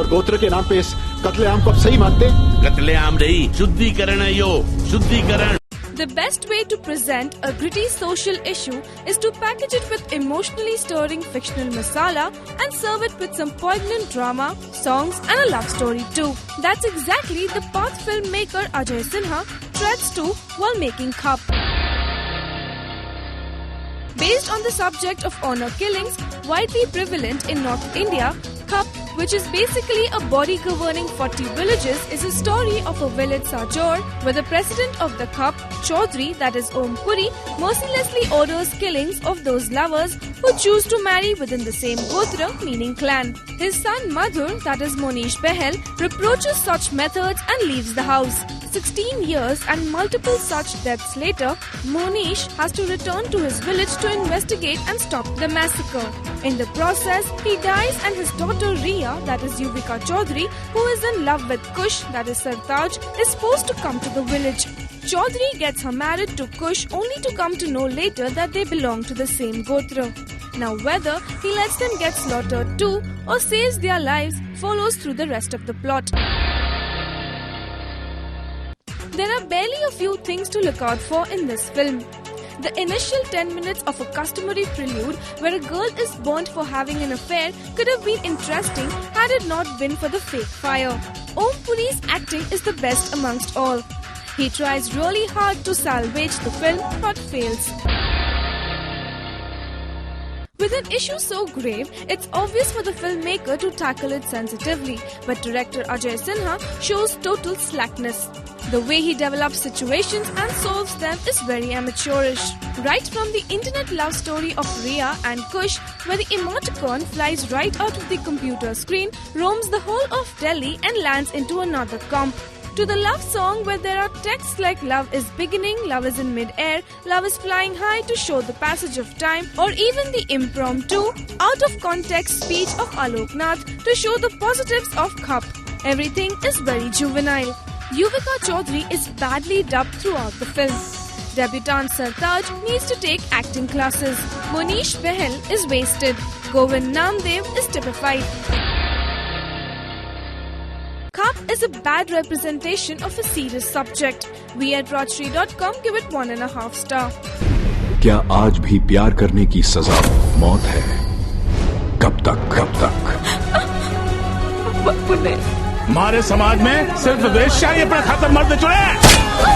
और गोत्र के नाम पे इस कत्लेआम को आप सही मानते? कत्लेआम नहीं, शुद्धिकरण है यो, शुद्धिकरण। The best way to present a gritty social issue is to package it with emotionally stirring fictional masala and serve it with some poignant drama, songs and a love story too. That's exactly the path filmmaker Ajay Sinha treads to while making Khap. Based on the subject of honor killings widely prevalent in North India, Khap, which is basically a body governing 40 villages, is a story of a village Sajor where the president of the Khap, Chaudhry, that is Om Puri, mercilessly orders killings of those lovers who choose to marry within the same gotra, meaning clan. His son Madhur, that is Monish Behel, reproaches such methods and leaves the house. 16 years and multiple such deaths later, Monish has to return to his village to investigate and stop the massacre. In the process, he dies and his daughter Riya, that is Yuvika Chaudhry, who is in love with Kush, that is Sartaj, is forced to come to the village. Chaudhry gets her married to Kush only to come to know later that they belong to the same gotra. Now whether he lets them get slaughtered too or saves their lives follows through the rest of the plot. There are barely a few things to look out for in this film. The initial 10 minutes of a customary prelude where a girl is burnt for having an affair could have been interesting had it not been for the fake fire. Om Puri's acting is the best amongst all. He tries really hard to salvage the film but fails. With an issue so grave, it's obvious for the filmmaker to tackle it sensitively, but director Ajay Sinha shows total slackness. The way he develops situations and solves them is very amateurish. Right from the internet love story of Riya and Kush, where the emoticon flies right out of the computer screen, roams the whole of Delhi and lands into another comp, to the love song where there are texts like love is beginning, love is in mid-air, love is flying high to show the passage of time, or even the impromptu, out of context speech of Alok Nath to show the positives of Khap. Everything is very juvenile. Yuvika Chaudhry is badly dubbed throughout the film. Debutant Sartaj needs to take acting classes. Monish Behel is wasted. Govind Namdev is typified. Khap is a bad representation of a serious subject. We at Rajshri.com give it 1.5 star. क्या आज भी प्यार करने की सजा मौत है? कब तक? कब तक? हमारे समाज में सिर्फ वेश्या ये प्रथा पर मर्द चुने।